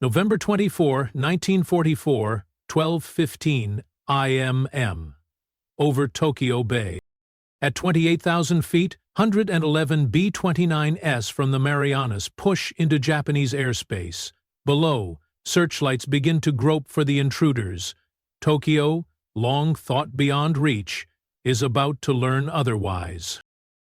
November 24, 1944, 12:15 IMM. Over Tokyo Bay. At 28,000 feet, 111 B-29s from the Marianas push into Japanese airspace. Below, searchlights begin to grope for the intruders. Tokyo, long thought beyond reach, is about to learn otherwise.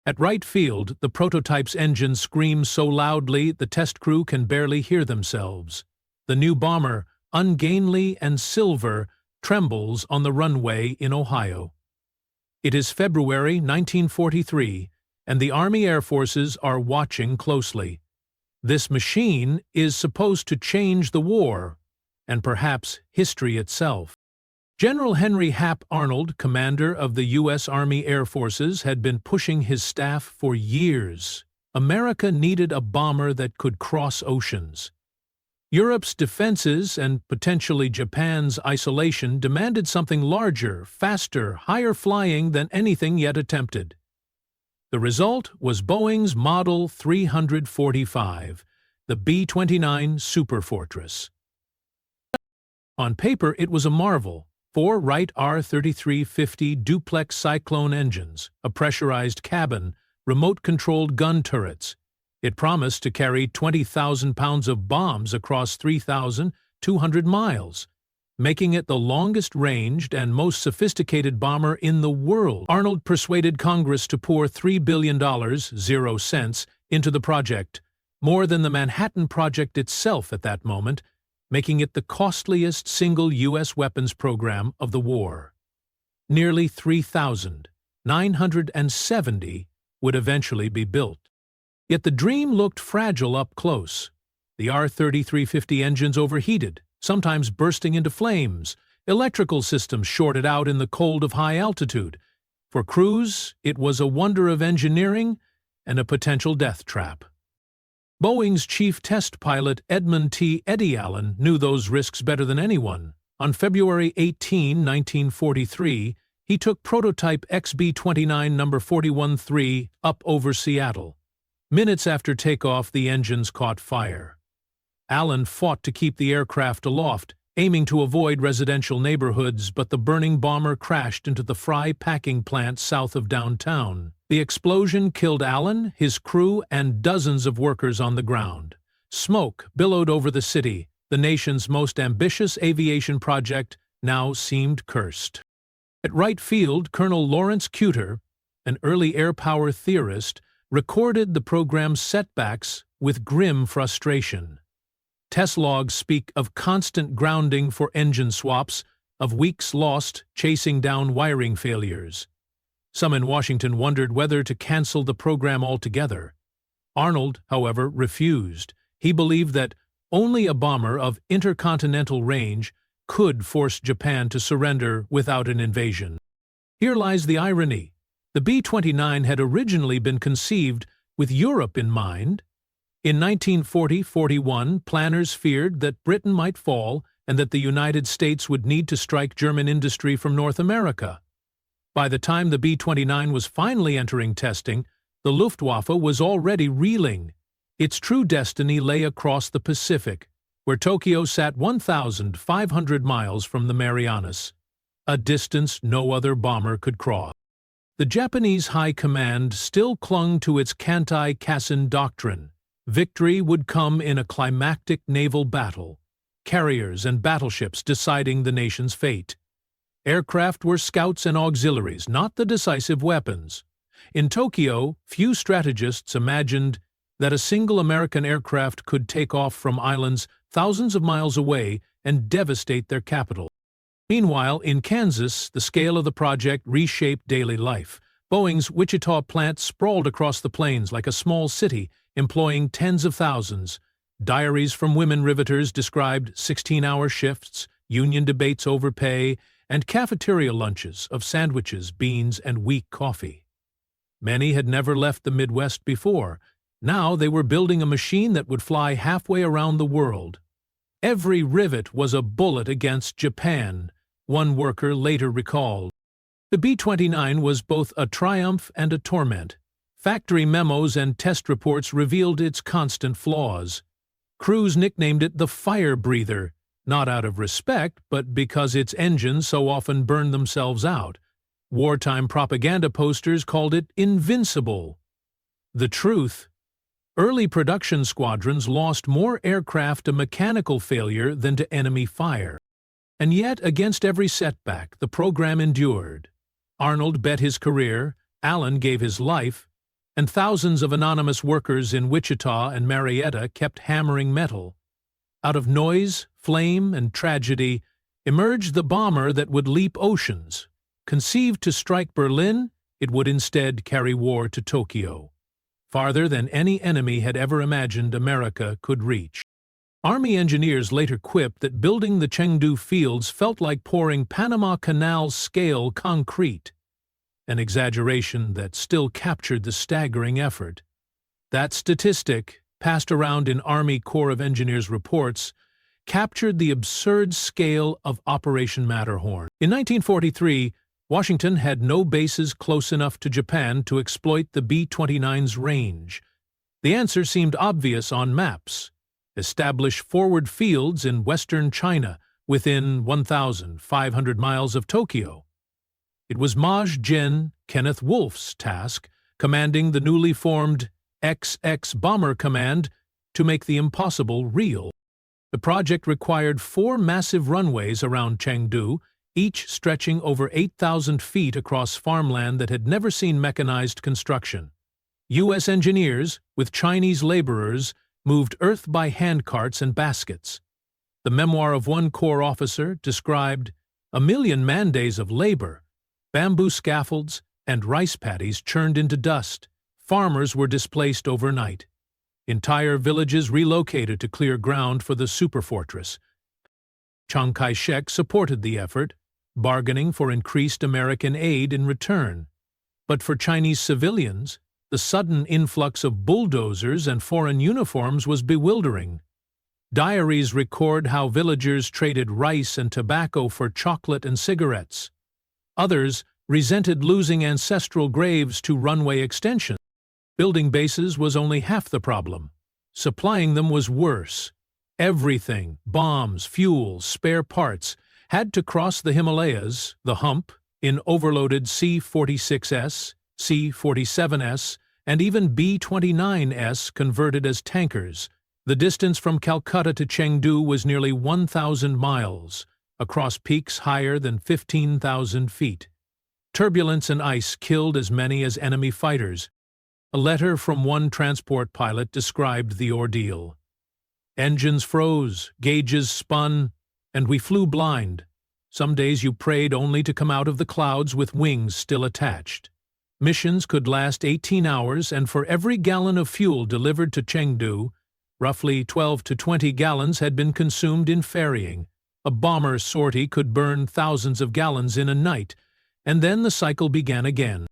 At right field, the prototype's engines scream so loudly the test crew can barely hear themselves. The new bomber, ungainly and silver, trembles on the runway in Ohio. It is February 1943, and the Army Air Forces are watching closely. This machine is supposed to change the war, and perhaps history itself. General Henry Hap Arnold, commander of the U.S. Army Air Forces, had been pushing his staff for years. America needed a bomber that could cross oceans. Europe's defenses and potentially Japan's isolation demanded something larger, faster, higher flying than anything yet attempted. The result was Boeing's Model 345, the B-29 Superfortress. On paper, it was a marvel. 4 Wright R-3350 duplex Cyclone engines, a pressurized cabin, remote-controlled gun turrets. It promised to carry 20,000 pounds of bombs across 3,200 miles, making it the longest-ranged and most sophisticated bomber in the world. Arnold persuaded Congress to pour $3 billion, 0 cents, into the project, more than the Manhattan Project itself at that moment, making it the costliest single U.S. weapons program of the war. Nearly 3,970 would eventually be built. Yet the dream looked fragile up close. The R-3350 engines overheated, sometimes bursting into flames. Electrical systems shorted out in the cold of high altitude. For crews, it was a wonder of engineering and a potential death trap. Boeing's chief test pilot Edmund T. Eddie Allen knew those risks better than anyone. On February 18, 1943, he took prototype XB-29 number 413 up over Seattle. Minutes after takeoff, the engines caught fire. Allen fought to keep the aircraft aloft, aiming to avoid residential neighborhoods, but the burning bomber crashed into the Fry packing plant south of downtown. The explosion killed Allen, his crew, and dozens of workers on the ground. Smoke billowed over the city. The nation's most ambitious aviation project now seemed cursed. At right field, Colonel Lawrence Cuter, an early air power theorist, recorded the program's setbacks with grim frustration. Test logs speak of constant grounding for engine swaps, of weeks lost chasing down wiring failures. Some in Washington wondered whether to cancel the program altogether. Arnold, however, refused. He believed that only a bomber of intercontinental range could force Japan to surrender without an invasion. Here lies the irony. The B-29 had originally been conceived with Europe in mind. In 1940-41, planners feared that Britain might fall and that the United States would need to strike German industry from North America. By the time the B-29 was finally entering testing, the Luftwaffe was already reeling. Its true destiny lay across the Pacific, where Tokyo sat 1,500 miles from the Marianas, a distance no other bomber could cross. The Japanese High Command still clung to its Kantai-Kasen doctrine. Victory would come in a climactic naval battle, carriers and battleships deciding the nation's fate. Aircraft were scouts and auxiliaries, not the decisive weapons. In Tokyo, few strategists imagined that a single American aircraft could take off from islands thousands of miles away and devastate their capital. Meanwhile, in Kansas, the scale of the project reshaped daily life. Boeing's Wichita plant sprawled across the plains like a small city, employing tens of thousands. Diaries from women riveters described 16-hour shifts, union debates over pay, and cafeteria lunches of sandwiches, beans, and weak coffee. Many had never left the Midwest before. Now they were building a machine that would fly halfway around the world. Every rivet was a bullet against Japan, one worker later recalled. The B-29 was both a triumph and a torment. Factory memos and test reports revealed its constant flaws. Crews nicknamed it the fire breather, not out of respect, but because its engines so often burned themselves out. Wartime propaganda posters called it invincible. The truth: early production squadrons lost more aircraft to mechanical failure than to enemy fire. And yet, against every setback, the program endured. Arnold bet his career, Allen gave his life, and thousands of anonymous workers in Wichita and Marietta kept hammering metal. Out of noise, flame, and tragedy emerged the bomber that would leap oceans. Conceived to strike Berlin, it would instead carry war to Tokyo, farther than any enemy had ever imagined America could reach. Army engineers later quipped that building the Chengdu fields felt like pouring Panama Canal-scale concrete, an exaggeration that still captured the staggering effort. That statistic, passed around in Army Corps of Engineers reports, captured the absurd scale of Operation Matterhorn. In 1943, Washington had no bases close enough to Japan to exploit the B-29's range. The answer seemed obvious on maps: establish forward fields in western China within 1,500 miles of Tokyo. It was Maj Gen Kenneth Wolfe's task, commanding the newly formed XX Bomber Command, to make the impossible real. The project required 4 massive runways around Chengdu, each stretching over 8,000 feet across farmland that had never seen mechanized construction. U.S. engineers, with Chinese laborers, moved earth by handcarts and baskets. The memoir of one Corps officer described 1,000,000 man-days of labor, bamboo scaffolds, and rice paddies churned into dust. Farmers were displaced overnight. Entire villages relocated to clear ground for the Superfortress. Chiang Kai-shek supported the effort, bargaining for increased American aid in return. But for Chinese civilians, the sudden influx of bulldozers and foreign uniforms was bewildering. Diaries record how villagers traded rice and tobacco for chocolate and cigarettes. Others resented losing ancestral graves to runway extensions. Building bases was only half the problem. Supplying them was worse. Everything, bombs, fuel, spare parts, had to cross the Himalayas, the hump, in overloaded C-46S, C-47S, and even B-29s converted as tankers. The distance from Calcutta to Chengdu was nearly 1,000 miles, across peaks higher than 15,000 feet. Turbulence and ice killed as many as enemy fighters. A letter from one transport pilot described the ordeal. Engines froze, gauges spun, and we flew blind. Some days you prayed only to come out of the clouds with wings still attached. Missions could last 18 hours, and for every gallon of fuel delivered to Chengdu, roughly 12 to 20 gallons had been consumed in ferrying. A bomber sortie could burn thousands of gallons in a night, and then the cycle began again.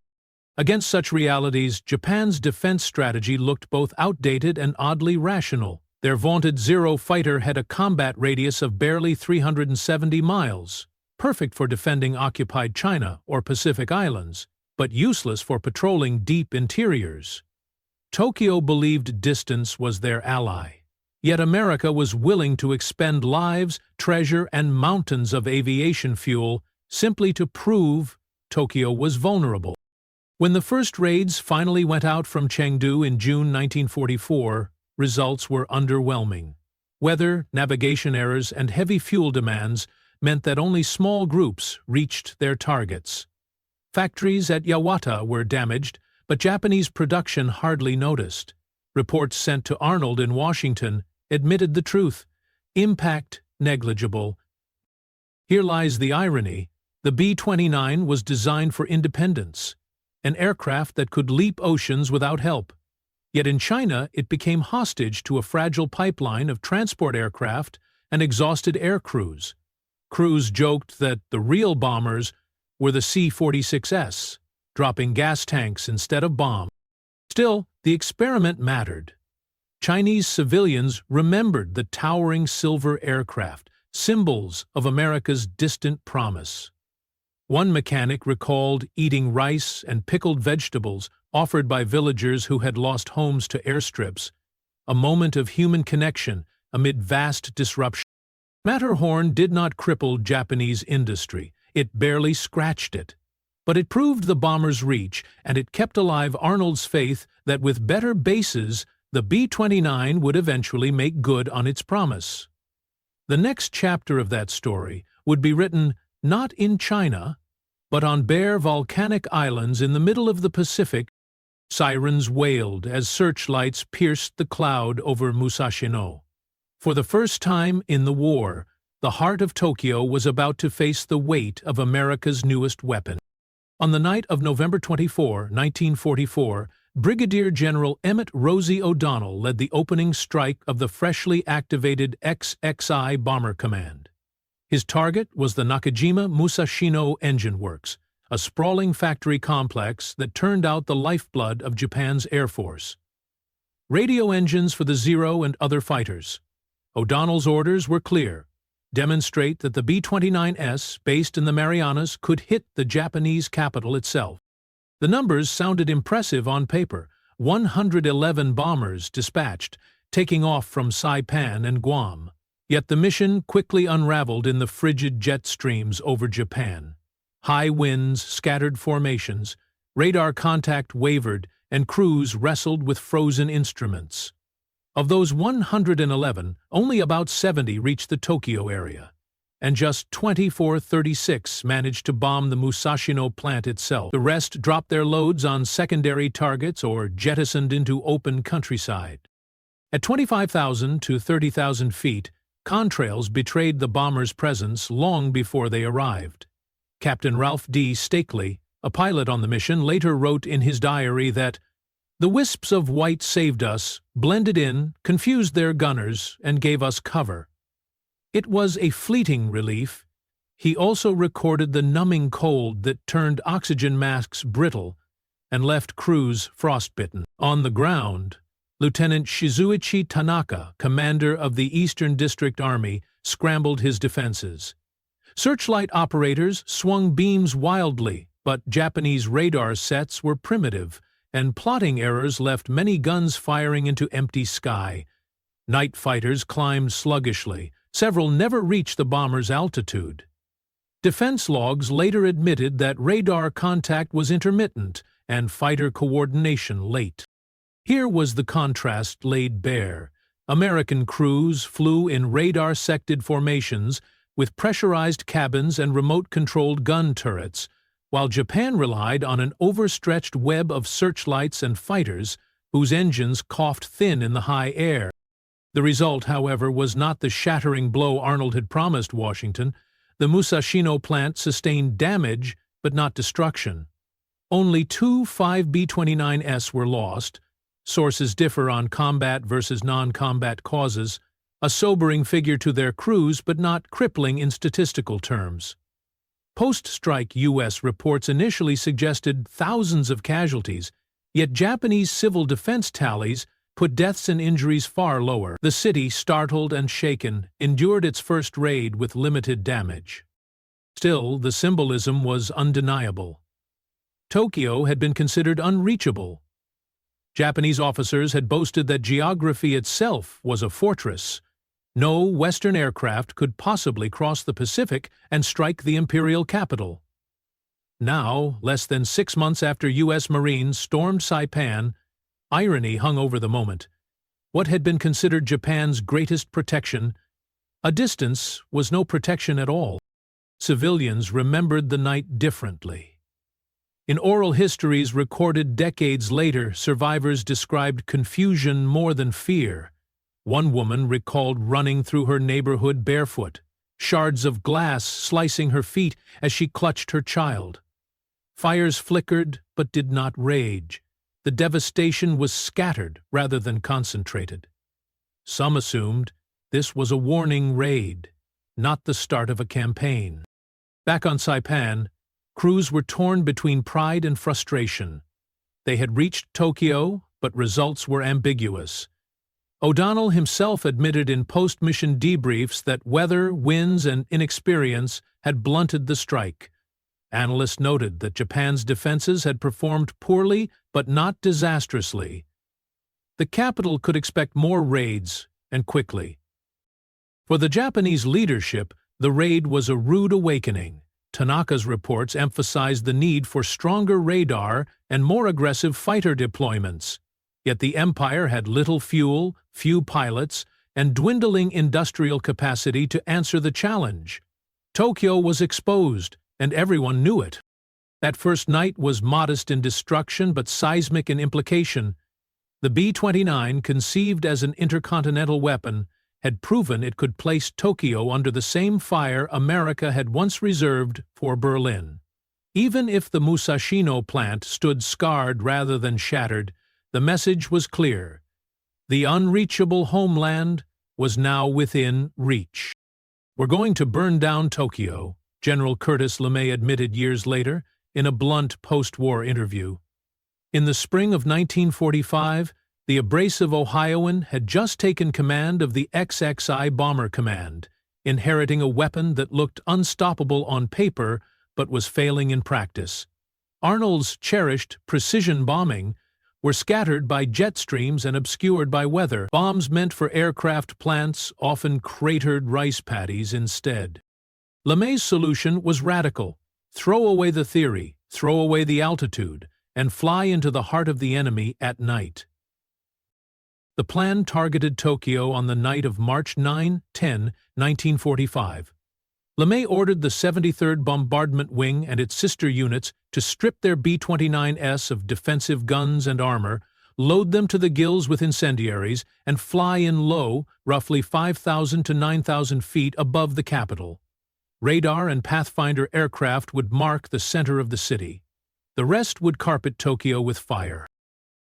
Against such realities, Japan's defense strategy looked both outdated and oddly rational. Their vaunted Zero fighter had a combat radius of barely 370 miles, perfect for defending occupied China or Pacific Islands, but useless for patrolling deep interiors. Tokyo believed distance was their ally. Yet America was willing to expend lives, treasure, and mountains of aviation fuel simply to prove Tokyo was vulnerable. When the first raids finally went out from Chengdu in June 1944, results were underwhelming. Weather, navigation errors, and heavy fuel demands meant that only small groups reached their targets. Factories at Yawata were damaged, but Japanese production hardly noticed. Reports sent to Arnold in Washington admitted the truth: impact negligible. Here lies the irony. The B-29 was designed for independence, an aircraft that could leap oceans without help. Yet in China, it became hostage to a fragile pipeline of transport aircraft and exhausted air crews. Crews joked that the real bombers were the C-46S, dropping gas tanks instead of bombs. Still, the experiment mattered. Chinese civilians remembered the towering silver aircraft, symbols of America's distant promise. One mechanic recalled eating rice and pickled vegetables offered by villagers who had lost homes to airstrips, a moment of human connection amid vast disruption. Matterhorn did not cripple Japanese industry. It barely scratched it. But it proved the bomber's reach, and it kept alive Arnold's faith that with better bases, the B-29 would eventually make good on its promise. The next chapter of that story would be written not in China, but on bare volcanic islands in the middle of the Pacific. Sirens wailed as searchlights pierced the cloud over Musashino. For the first time in the war, the heart of Tokyo was about to face the weight of America's newest weapon. On the night of November 24, 1944, Brigadier General Emmett Rosie O'Donnell led the opening strike of the freshly activated XXI Bomber Command. His target was the Nakajima Musashino Engine Works, a sprawling factory complex that turned out the lifeblood of Japan's Air Force. Radio engines for the Zero and other fighters. O'Donnell's orders were clear. Demonstrate that the B-29s, based in the Marianas, could hit the Japanese capital itself. The numbers sounded impressive on paper. 111 bombers dispatched, taking off from Saipan and Guam. Yet the mission quickly unraveled in the frigid jet streams over Japan. High winds, scattered formations, radar contact wavered, and crews wrestled with frozen instruments. Of those 111, only about 70 reached the Tokyo area, and just 36 managed to bomb the Musashino plant itself. The rest dropped their loads on secondary targets or jettisoned into open countryside. At 25,000 to 30,000 feet, contrails betrayed the bombers' presence long before they arrived. Captain Ralph D. Stakely, a pilot on the mission, later wrote in his diary that the wisps of white saved us, blended in, confused their gunners, and gave us cover. It was a fleeting relief. He also recorded the numbing cold that turned oxygen masks brittle and left crews frostbitten. On the ground, Lieutenant Shizuichi Tanaka, commander of the Eastern District Army, scrambled his defenses. Searchlight operators swung beams wildly, but Japanese radar sets were primitive, and plotting errors left many guns firing into empty sky. Night fighters climbed sluggishly. Several never reached the bomber's altitude. Defense logs later admitted that radar contact was intermittent and fighter coordination late. Here was the contrast laid bare. American crews flew in radar-sected formations with pressurized cabins and remote-controlled gun turrets, while Japan relied on an overstretched web of searchlights and fighters whose engines coughed thin in the high air. The result, however, was not the shattering blow Arnold had promised Washington. The Musashino plant sustained damage, but not destruction. Only 2 B-29s were lost. Sources differ on combat versus non-combat causes, a sobering figure to their crews, but not crippling in statistical terms. Post-strike U.S. reports initially suggested thousands of casualties, yet Japanese civil defense tallies put deaths and injuries far lower. The city, startled and shaken, endured its first raid with limited damage. Still, the symbolism was undeniable. Tokyo had been considered unreachable. Japanese officers had boasted that geography itself was a fortress. No Western aircraft could possibly cross the Pacific and strike the imperial capital. Now, less than 6 months after U.S. Marines stormed Saipan, irony hung over the moment. What had been considered Japan's greatest protection, a distance, was no protection at all. Civilians remembered the night differently. In oral histories recorded decades later, survivors described confusion more than fear. One woman recalled running through her neighborhood barefoot, shards of glass slicing her feet as she clutched her child. Fires flickered but did not rage. The devastation was scattered rather than concentrated. Some assumed this was a warning raid, not the start of a campaign. Back on Saipan, crews were torn between pride and frustration. They had reached Tokyo, but results were ambiguous. O'Donnell himself admitted in post-mission debriefs that weather, winds, and inexperience had blunted the strike. Analysts noted that Japan's defenses had performed poorly but not disastrously. The capital could expect more raids, and quickly. For the Japanese leadership, the raid was a rude awakening. Tanaka's reports emphasized the need for stronger radar and more aggressive fighter deployments. Yet the empire had little fuel, few pilots, and dwindling industrial capacity to answer the challenge. Tokyo was exposed, and everyone knew it. That first night was modest in destruction but seismic in implication. The B-29, conceived as an intercontinental weapon, had proven it could place Tokyo under the same fire America had once reserved for Berlin. Even if the Musashino plant stood scarred rather than shattered, the message was clear. The unreachable homeland was now within reach. "We're going to burn down Tokyo," General Curtis LeMay admitted years later in a blunt post-war interview. In the spring of 1945, the abrasive Ohioan had just taken command of the XXI Bomber Command, inheriting a weapon that looked unstoppable on paper but was failing in practice. Arnold's cherished precision bombing were scattered by jet streams and obscured by weather. Bombs meant for aircraft plants often cratered rice paddies instead. LeMay's solution was radical. Throw away the theory, throw away the altitude, and fly into the heart of the enemy at night. The plan targeted Tokyo on the night of March 9–10, 1945. LeMay ordered the 73rd Bombardment Wing and its sister units to strip their B-29s of defensive guns and armor, load them to the gills with incendiaries, and fly in low, roughly 5,000 to 9,000 feet above the capital. Radar and Pathfinder aircraft would mark the center of the city. The rest would carpet Tokyo with fire.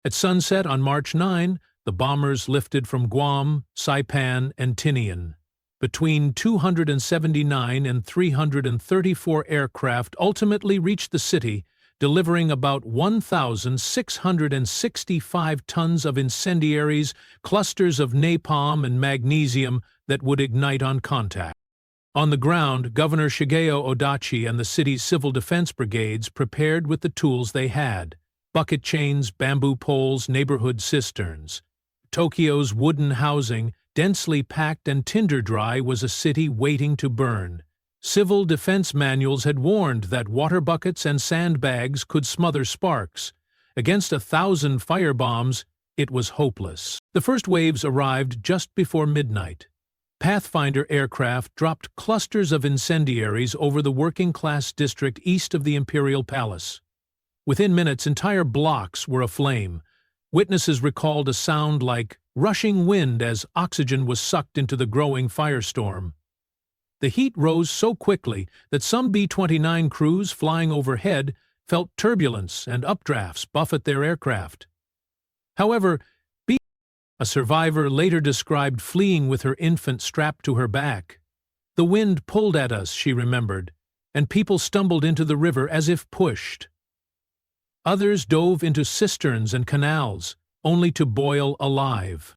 At sunset on March 9, the bombers lifted from Guam, Saipan, and Tinian. Between 279 and 334 aircraft ultimately reached the city, delivering about 1,665 tons of incendiaries, clusters of napalm and magnesium that would ignite on contact. On the ground, Governor Shigeo Odachi and the city's civil defense brigades prepared with the tools they had: bucket chains, bamboo poles, neighborhood cisterns. Tokyo's wooden housing, densely packed and tinder-dry, was a city waiting to burn. Civil defense manuals had warned that water buckets and sandbags could smother sparks. Against 1,000 firebombs, it was hopeless. The first waves arrived just before midnight. Pathfinder aircraft dropped clusters of incendiaries over the working-class district east of the Imperial Palace. Within minutes, entire blocks were aflame. Witnesses recalled a sound like rushing wind as oxygen was sucked into the growing firestorm. The heat rose so quickly that some B-29 crews flying overhead felt turbulence and updrafts buffet their aircraft. However, a survivor later described fleeing with her infant strapped to her back. "The wind pulled at us," she remembered, "and people stumbled into the river as if pushed." Others dove into cisterns and canals, only to boil alive.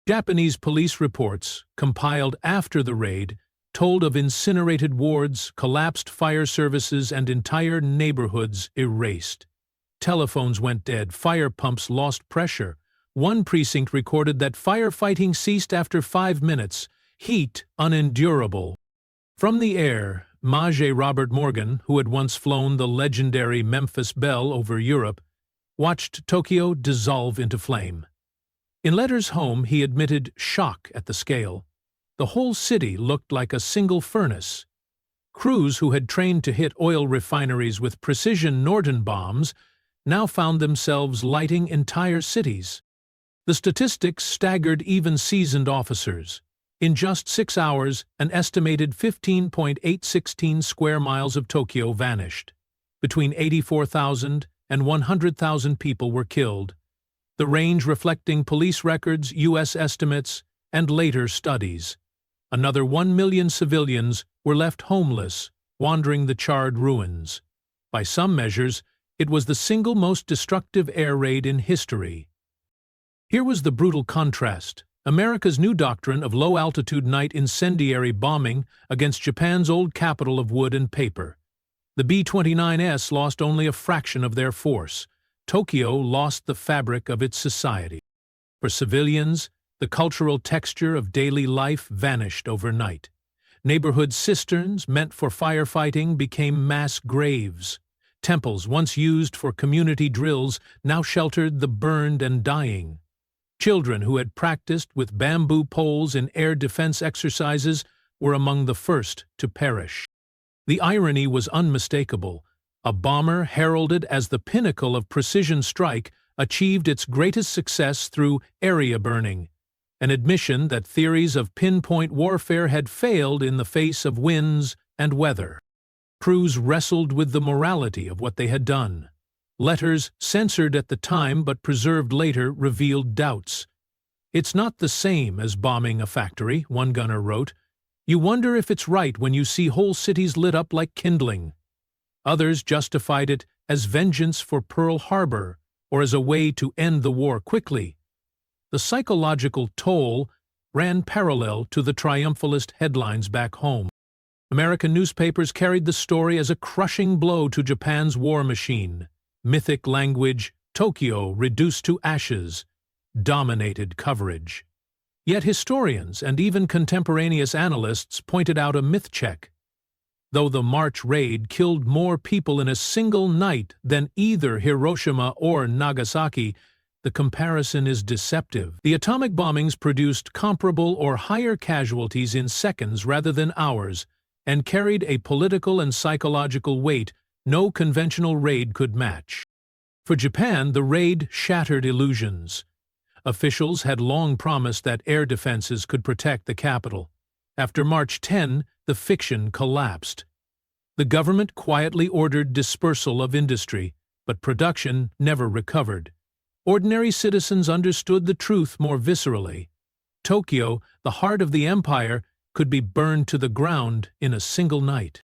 Japanese police reports, compiled after the raid, told of incinerated wards, collapsed fire services, and entire neighborhoods erased. Telephones went dead, fire pumps lost pressure. One precinct recorded that firefighting ceased after 5 minutes, heat unendurable. From the air, Major Robert Morgan, who had once flown the legendary Memphis Belle over Europe, watched Tokyo dissolve into flame. In letters home, he admitted shock at the scale. The whole city looked like a single furnace. Crews who had trained to hit oil refineries with precision Norden bombs now found themselves lighting entire cities. The statistics staggered even seasoned officers. In just 6 hours, an estimated 15.816 square miles of Tokyo vanished. Between 84,000 and 100,000 people were killed, the range reflecting police records, U.S. estimates, and later studies. Another 1 million civilians were left homeless, wandering the charred ruins. By some measures, it was the single most destructive air raid in history. Here was the brutal contrast: America's new doctrine of low-altitude night incendiary bombing against Japan's old capital of wood and paper. The B-29s lost only a fraction of their force. Tokyo lost the fabric of its society. For civilians, The cultural texture of daily life vanished overnight. Neighborhood cisterns meant for firefighting became mass graves. Temples once used for community drills now sheltered the burned and dying. Children who had practiced with bamboo poles in air defense exercises were among the first to perish. The irony was unmistakable. A bomber heralded as the pinnacle of precision strike achieved its greatest success through area burning, an admission that theories of pinpoint warfare had failed in the face of winds and weather. Crews wrestled with the morality of what they had done. Letters censored at the time but preserved later revealed doubts. "It's not the same as bombing a factory," one gunner wrote. "You wonder if it's right when you see whole cities lit up like kindling." Others justified it as vengeance for Pearl Harbor or as a way to end the war quickly. The psychological toll ran parallel to the triumphalist headlines back home. American newspapers carried the story as a crushing blow to Japan's war machine. Mythic language, Tokyo reduced to ashes, dominated coverage. Yet historians and even contemporaneous analysts pointed out a myth check. Though the March raid killed more people in a single night than either Hiroshima or Nagasaki, the comparison is deceptive. The atomic bombings produced comparable or higher casualties in seconds rather than hours, and carried a political and psychological weight no conventional raid could match. For Japan, the raid shattered illusions. Officials had long promised that air defenses could protect the capital. After March 10, the fiction collapsed. The government quietly ordered dispersal of industry, but production never recovered. Ordinary citizens understood the truth more viscerally. Tokyo, the heart of the empire, could be burned to the ground in a single night.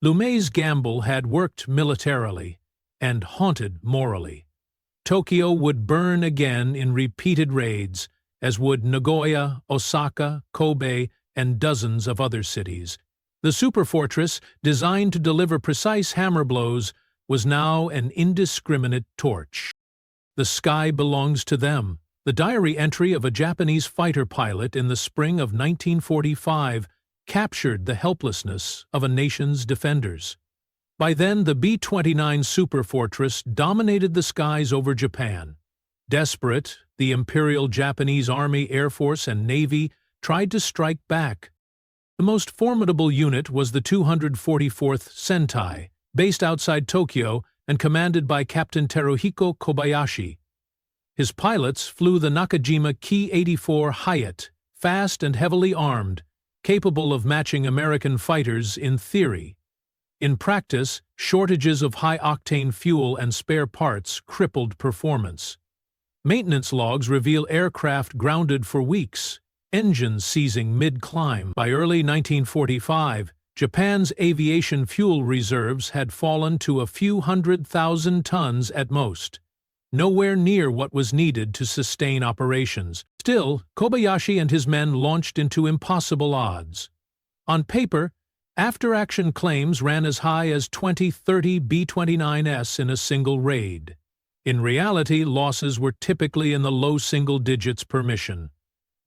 LeMay's gamble had worked militarily and haunted morally. Tokyo would burn again in repeated raids, as would Nagoya, Osaka, Kobe, and dozens of other cities. The superfortress, designed to deliver precise hammer blows, was now an indiscriminate torch. The sky belongs to them. The diary entry of a Japanese fighter pilot in the spring of 1945 captured the helplessness of a nation's defenders. By then, the B-29 Superfortress dominated the skies over Japan. Desperate, the Imperial Japanese Army, Air Force, and Navy tried to strike back. The most formidable unit was the 244th Sentai, based outside Tokyo and commanded by Captain Teruhiko Kobayashi. His pilots flew the Nakajima Ki-84 Hyatt, fast and heavily armed, capable of matching American fighters in theory. In practice, shortages of high-octane fuel and spare parts crippled performance. Maintenance logs reveal aircraft grounded for weeks, engines seizing mid-climb. By early 1945, Japan's aviation fuel reserves had fallen to a few 100,000 tons at most, nowhere near what was needed to sustain operations. Still, Kobayashi and his men launched into impossible odds. On paper, after-action claims ran as high as 20-30 B-29s in a single raid. In reality, losses were typically in the low single digits per mission,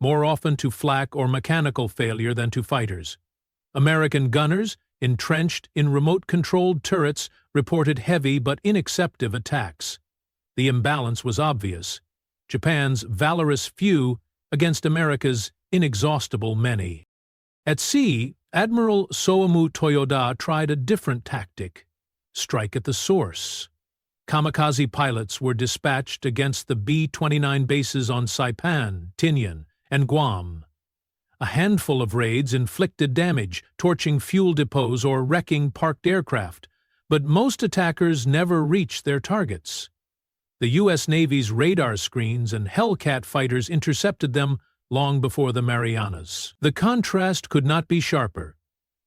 more often to flak or mechanical failure than to fighters. American gunners, entrenched in remote-controlled turrets, reported heavy but inacceptive attacks. The imbalance was obvious. Japan's valorous few against America's inexhaustible many. At sea, Admiral Soamu Toyoda tried a different tactic: strike at the source. Kamikaze pilots were dispatched against the B-29 bases on Saipan, Tinian, and Guam. A handful of raids inflicted damage, torching fuel depots or wrecking parked aircraft, but most attackers never reached their targets. The U.S. Navy's radar screens and Hellcat fighters intercepted them long before the Marianas. The contrast could not be sharper.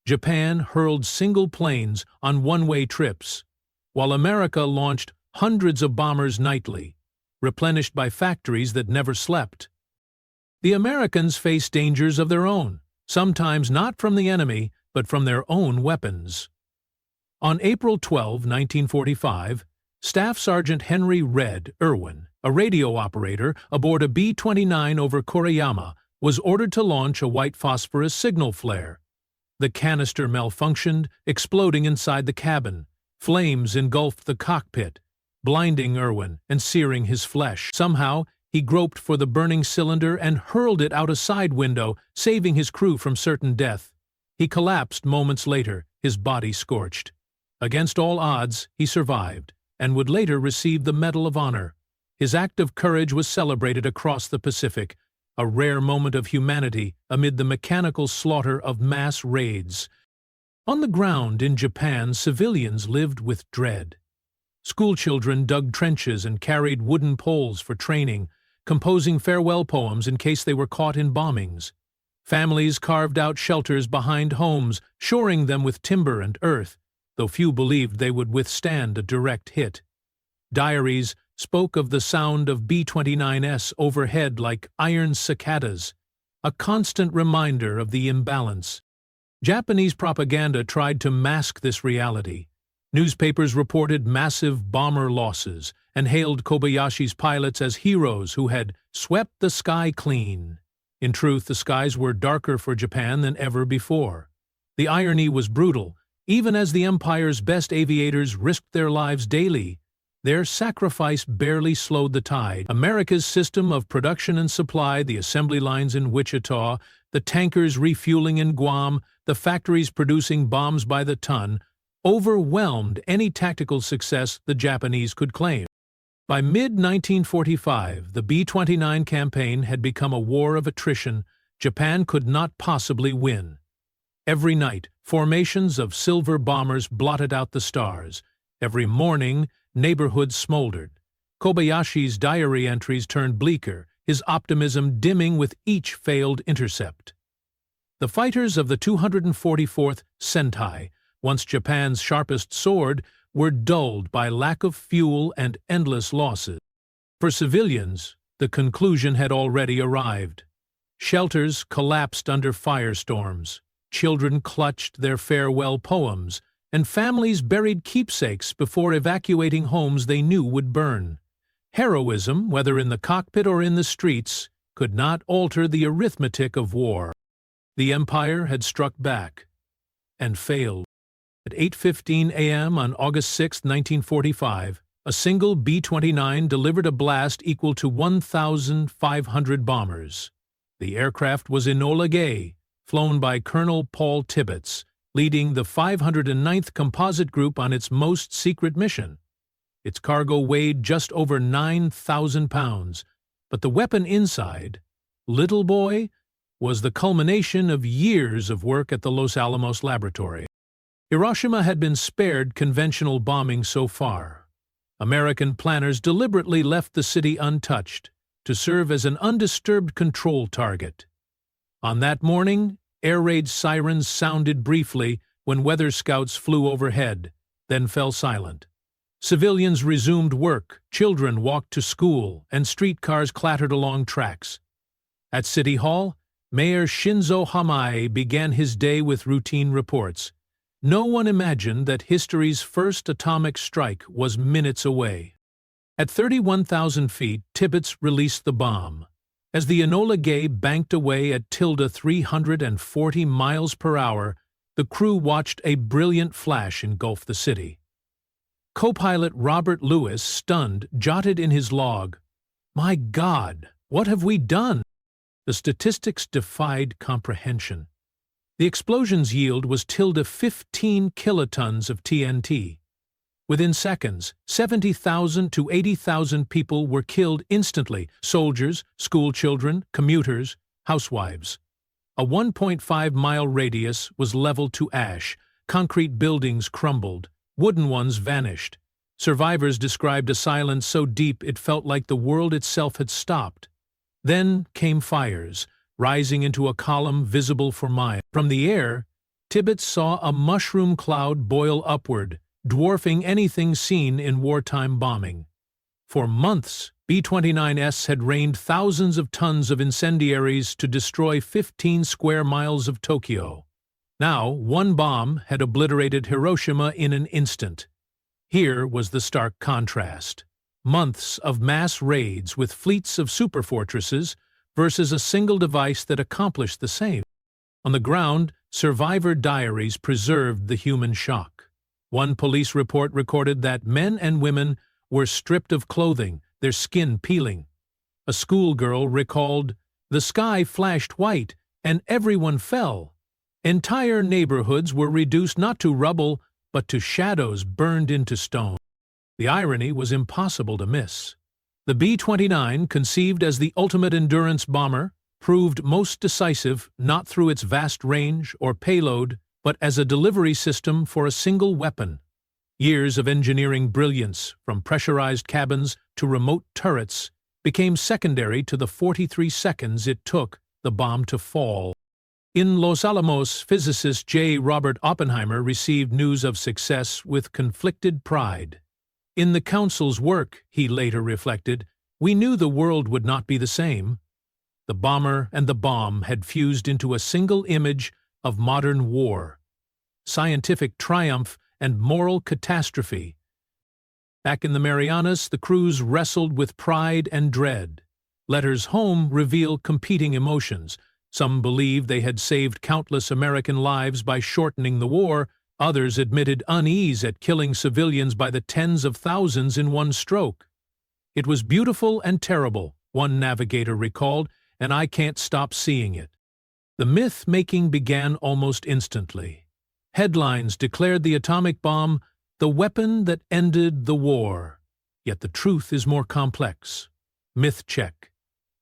Japan hurled single planes on one-way trips, while America launched hundreds of bombers nightly, replenished by factories that never slept. The Americans faced dangers of their own, sometimes not from the enemy, but from their own weapons. On April 12, 1945, Staff Sergeant Henry "Red" Irwin a radio operator aboard a B-29 over Koriyama was ordered to launch a white phosphorus signal flare. The canister malfunctioned, exploding inside the cabin. Flames engulfed the cockpit, blinding Irwin and searing his flesh. Somehow, he groped for the burning cylinder and hurled it out a side window, saving his crew from certain death. He collapsed moments later, his body scorched. Against all odds, he survived, and would later receive the Medal of Honor. His act of courage was celebrated across the Pacific, a rare moment of humanity amid the mechanical slaughter of mass raids. On the ground in Japan, civilians lived with dread. Schoolchildren dug trenches and carried wooden poles for training, composing farewell poems in case they were caught in bombings. Families carved out shelters behind homes, shoring them with timber and earth, though few believed they would withstand a direct hit. Diaries spoke of the sound of B-29s overhead like iron cicadas, a constant reminder of the imbalance. Japanese propaganda tried to mask this reality. Newspapers reported massive bomber losses and hailed Kobayashi's pilots as heroes who had swept the sky clean. In truth, the skies were darker for Japan than ever before. The irony was brutal. Even as the empire's best aviators risked their lives daily, their sacrifice barely slowed the tide. America's system of production and supply, the assembly lines in Wichita, the tankers refueling in Guam, the factories producing bombs by the ton, overwhelmed any tactical success the Japanese could claim. By mid-1945, the B-29 campaign had become a war of attrition Japan could not possibly win. Every night, formations of silver bombers blotted out the stars. Every morning, neighborhoods smoldered. Kobayashi's diary entries turned bleaker, his optimism dimming with each failed intercept. The fighters of the 244th Sentai, once Japan's sharpest sword, were dulled by lack of fuel and endless losses. For civilians, the conclusion had already arrived. Shelters collapsed under firestorms, children clutched their farewell poems, and families buried keepsakes before evacuating homes they knew would burn. Heroism, whether in the cockpit or in the streets, could not alter the arithmetic of war. The Empire had struck back and failed. At 8:15 a.m. on August 6, 1945, a single B-29 delivered a blast equal to 1,500 bombers. The aircraft was Enola Gay, flown by Colonel Paul Tibbets, leading the 509th Composite Group on its most secret mission. Its cargo weighed just over 9,000 pounds, but the weapon inside, Little Boy, was the culmination of years of work at the Los Alamos laboratory. Hiroshima had been spared conventional bombing so far. American planners deliberately left the city untouched to serve as an undisturbed control target. On that morning, air raid sirens sounded briefly when weather scouts flew overhead, then fell silent. Civilians resumed work, children walked to school, and streetcars clattered along tracks. At City Hall, Mayor Shinzo Hamae began his day with routine reports. No one imagined that history's first atomic strike was minutes away. At 31,000 feet, Tibbets released the bomb. As the Enola Gay banked away at 340 miles per hour, the crew watched a brilliant flash engulf the city. Co-pilot Robert Lewis, stunned, jotted in his log, "My God, what have we done?" The statistics defied comprehension. The explosion's yield was 15 kilotons of TNT. Within seconds, 70,000 to 80,000 people were killed instantly: soldiers, schoolchildren, commuters, housewives. A 1.5-mile radius was leveled to ash, concrete buildings crumbled, wooden ones vanished. Survivors described a silence so deep it felt like the world itself had stopped. Then came fires, rising into a column visible for miles. From the air, Tibbets saw a mushroom cloud boil upward, dwarfing anything seen in wartime bombing. For months, B-29s had rained thousands of tons of incendiaries to destroy 15 square miles of Tokyo. Now, one bomb had obliterated Hiroshima in an instant. Here was the stark contrast. months of mass raids with fleets of superfortresses versus a single device that accomplished the same. On the ground, survivor diaries preserved the human shock. One police report recorded that men and women were stripped of clothing, their skin peeling. A schoolgirl recalled, "The sky flashed white, and everyone fell." Entire neighborhoods were reduced not to rubble, but to shadows burned into stone. The irony was impossible to miss. The B-29, conceived as the ultimate endurance bomber, proved most decisive not through its vast range or payload, but as a delivery system for a single weapon. Years of engineering brilliance, from pressurized cabins to remote turrets, became secondary to the 43 seconds it took the bomb to fall. In Los Alamos, physicist J. Robert Oppenheimer received news of success with conflicted pride. "In the Council's work," he later reflected, "we knew the world would not be the same." The bomber and the bomb had fused into a single image of modern war, scientific triumph and moral catastrophe. Back in the Marianas, the crews wrestled with pride and dread. Letters home reveal competing emotions. Some believed they had saved countless American lives by shortening the war. Others admitted unease at killing civilians by the tens of thousands in one stroke. "It was beautiful and terrible," one navigator recalled, "and I can't stop seeing it." The myth-making began almost instantly. Headlines declared the atomic bomb the weapon that ended the war. Yet the truth is more complex. Myth check.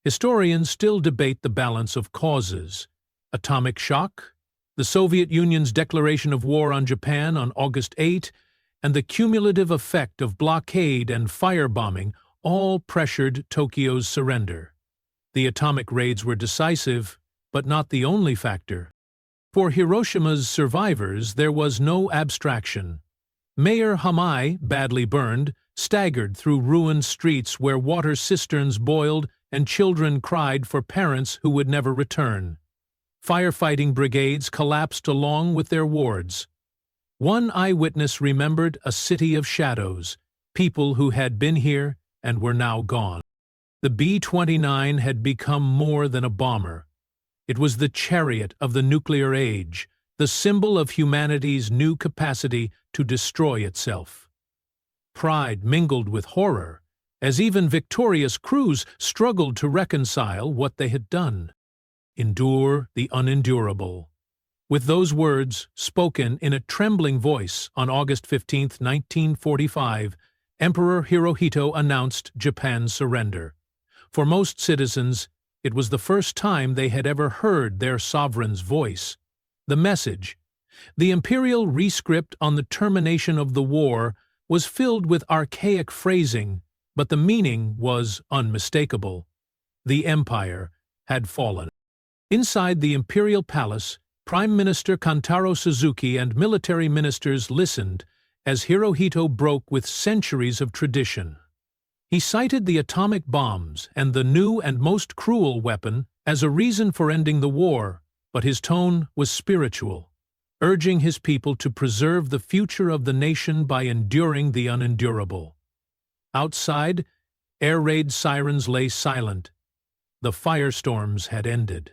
Historians still debate the balance of causes. Atomic shock, the Soviet Union's declaration of war on Japan on August 8, and the cumulative effect of blockade and firebombing all pressured Tokyo's surrender. The atomic raids were decisive, but not the only factor. For Hiroshima's survivors, there was no abstraction. Mayor Hamai, badly burned, staggered through ruined streets where water cisterns boiled and children cried for parents who would never return. Firefighting brigades collapsed along with their wards. One eyewitness remembered a city of shadows, people who had been here and were now gone. The B-29 had become more than a bomber. It was the chariot of the nuclear age, the symbol of humanity's new capacity to destroy itself. Pride mingled with horror, as even victorious crews struggled to reconcile what they had done. Endure the unendurable. With those words, spoken in a trembling voice on August 15, 1945, Emperor Hirohito announced Japan's surrender. For most citizens, it was the first time they had ever heard their sovereign's voice. The message, the imperial rescript on the termination of the war, was filled with archaic phrasing, but the meaning was unmistakable. The empire had fallen. Inside the imperial palace, Prime Minister Kantaro Suzuki and military ministers listened as Hirohito broke with centuries of tradition. He cited the atomic bombs and the new and most cruel weapon as a reason for ending the war, but his tone was spiritual, urging his people to preserve the future of the nation by enduring the unendurable. Outside, air raid sirens lay silent. The firestorms had ended.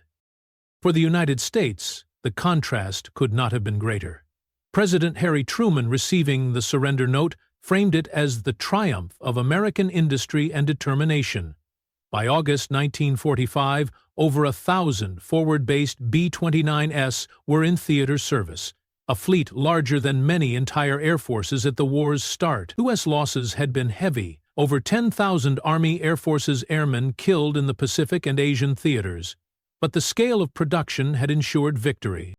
For the United States, the contrast could not have been greater. President Harry Truman, receiving the surrender note, framed it as the triumph of American industry and determination. By August 1945, over 1,000 forward-based B-29s were in theater service, a fleet larger than many entire air forces at the war's start. U.S. losses had been heavy, over 10,000 Army Air Force's airmen killed in the Pacific and Asian theaters. But the scale of production had ensured victory.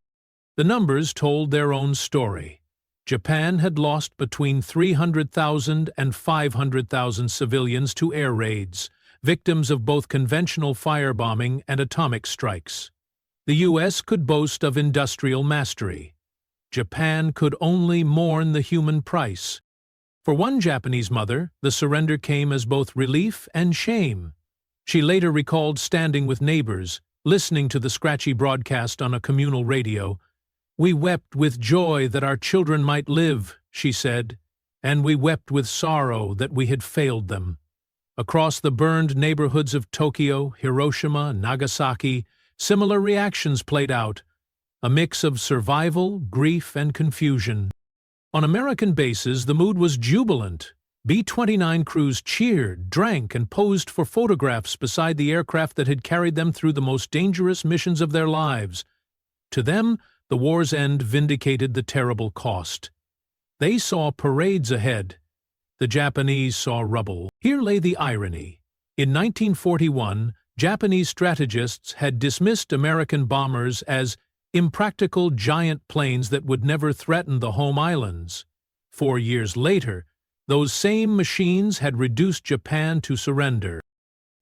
The numbers told their own story. Japan had lost between 300,000 and 500,000 civilians to air raids, victims of both conventional firebombing and atomic strikes. The U.S. could boast of industrial mastery. Japan could only mourn the human price. For one Japanese mother, the surrender came as both relief and shame. She later recalled standing with neighbors, listening to the scratchy broadcast on a communal radio. "We wept with joy that our children might live," she said, and we wept with sorrow that we had failed them. Across the burned neighborhoods of Tokyo, Hiroshima, Nagasaki, similar reactions played out, a mix of survival, grief, and confusion. On American bases, the mood was jubilant. B-29 crews cheered, drank, and posed for photographs beside the aircraft that had carried them through the most dangerous missions of their lives. To them, the war's end vindicated the terrible cost. They saw parades ahead. The Japanese saw rubble. Here lay the irony. In 1941, Japanese strategists had dismissed American bombers as impractical giant planes that would never threaten the home islands. 4 years later, those same machines had reduced Japan to surrender.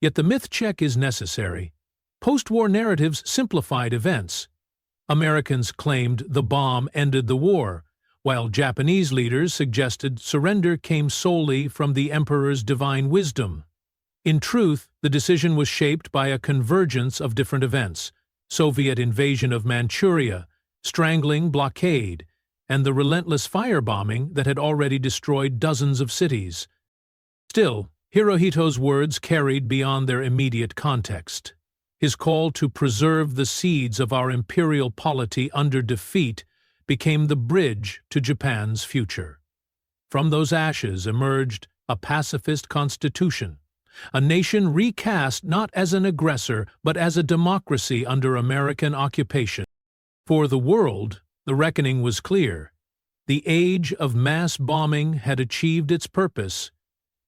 Yet the myth check is necessary. Post-war narratives simplified events. Americans claimed the bomb ended the war, while Japanese leaders suggested surrender came solely from the emperor's divine wisdom. In truth, the decision was shaped by a convergence of different events: Soviet invasion of Manchuria, strangling blockade, and the relentless firebombing that had already destroyed dozens of cities. Still, Hirohito's words carried beyond their immediate context. His call to preserve the seeds of our imperial polity under defeat became the bridge to Japan's future. From those ashes emerged a pacifist constitution, a nation recast not as an aggressor but as a democracy under American occupation. For the world, the reckoning was clear. The age of mass bombing had achieved its purpose,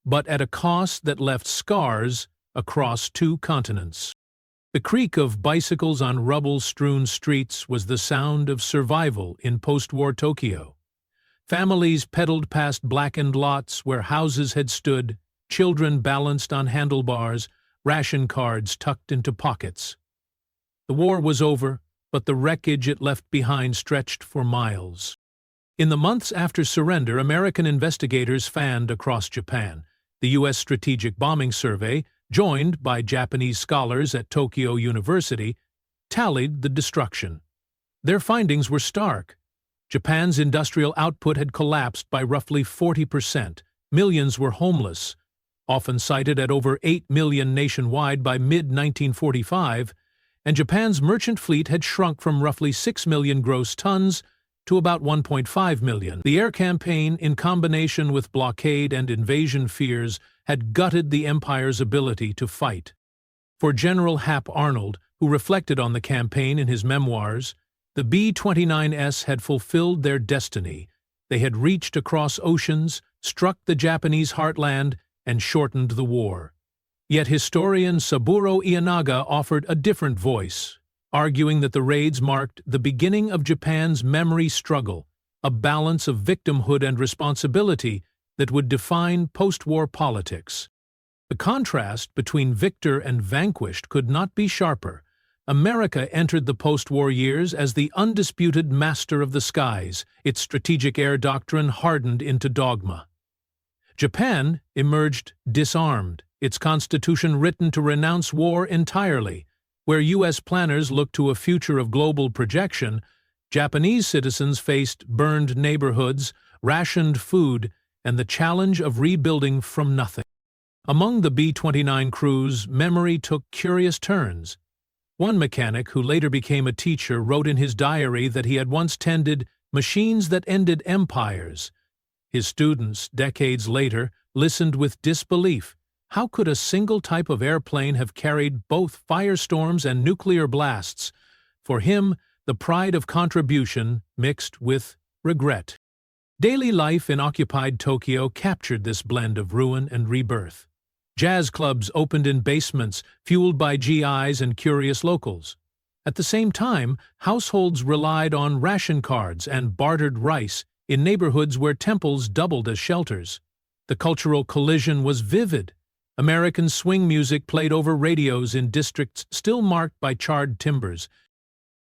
but at a cost that left scars across 2 continents. The creak of bicycles on rubble-strewn streets was the sound of survival in post-war Tokyo. Families pedaled past blackened lots where houses had stood, children balanced on handlebars, ration cards tucked into pockets. The war was over, but the wreckage it left behind stretched for miles. In the months after surrender, American investigators fanned across Japan. The U.S. Strategic Bombing Survey, joined by Japanese scholars at Tokyo University, tallied the destruction. Their findings were stark. Japan's industrial output had collapsed by roughly 40%. Millions were homeless, often cited at over 8 million nationwide by mid-1945, and Japan's merchant fleet had shrunk from roughly 6 million gross tons to about 1.5 million. The air campaign, in combination with blockade and invasion fears, had gutted the empire's ability to fight. For General Hap Arnold, who reflected on the campaign in his memoirs, the B-29s had fulfilled their destiny. They had reached across oceans, struck the Japanese heartland, and shortened the war. Yet historian Saburo Ienaga offered a different voice, arguing that the raids marked the beginning of Japan's memory struggle, a balance of victimhood and responsibility that would define post-war politics. The contrast between victor and vanquished could not be sharper. America entered the post-war years as the undisputed master of the skies, its strategic air doctrine hardened into dogma. Japan emerged disarmed, its constitution written to renounce war entirely. Where U.S. planners looked to a future of global projection, Japanese citizens faced burned neighborhoods, rationed food, and the challenge of rebuilding from nothing. Among the B-29 crews, memory took curious turns. One mechanic, who later became a teacher, wrote in his diary that he had once tended machines that ended empires. His students, decades later, listened with disbelief. How could a single type of airplane have carried both firestorms and nuclear blasts? For him, the pride of contribution mixed with regret. Daily life in occupied Tokyo captured this blend of ruin and rebirth. Jazz clubs opened in basements, fueled by GIs and curious locals. At the same time, households relied on ration cards and bartered rice in neighborhoods where temples doubled as shelters. The cultural collision was vivid. American swing music played over radios in districts still marked by charred timbers.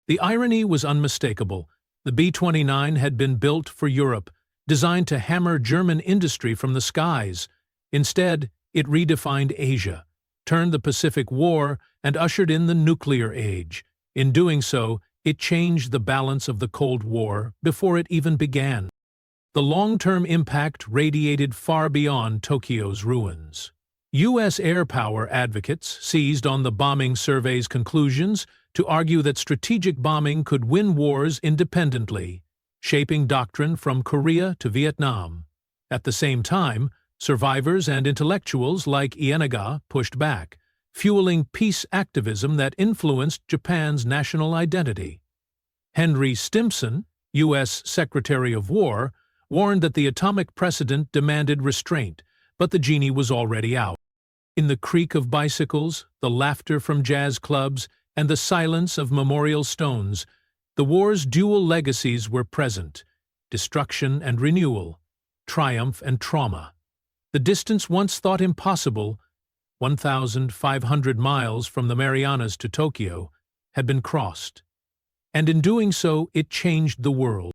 The irony was unmistakable. The B-29 had been built for Europe, designed to hammer German industry from the skies. Instead, it redefined Asia, turned the Pacific War, and ushered in the nuclear age. In doing so, it changed the balance of the Cold War before it even began. The long-term impact radiated far beyond Tokyo's ruins. U.S. air power advocates seized on the bombing survey's conclusions to argue that strategic bombing could win wars independently, shaping doctrine from Korea to Vietnam. At the same time, survivors and intellectuals like Ienaga pushed back, fueling peace activism that influenced Japan's national identity. Henry Stimson, U.S. Secretary of War, warned that the atomic precedent demanded restraint, but the genie was already out. In the creak of bicycles, the laughter from jazz clubs, and the silence of memorial stones, the war's dual legacies were present: destruction and renewal, triumph and trauma. The distance once thought impossible, 1,500 miles from the Marianas to Tokyo, had been crossed. And in doing so, it changed the world.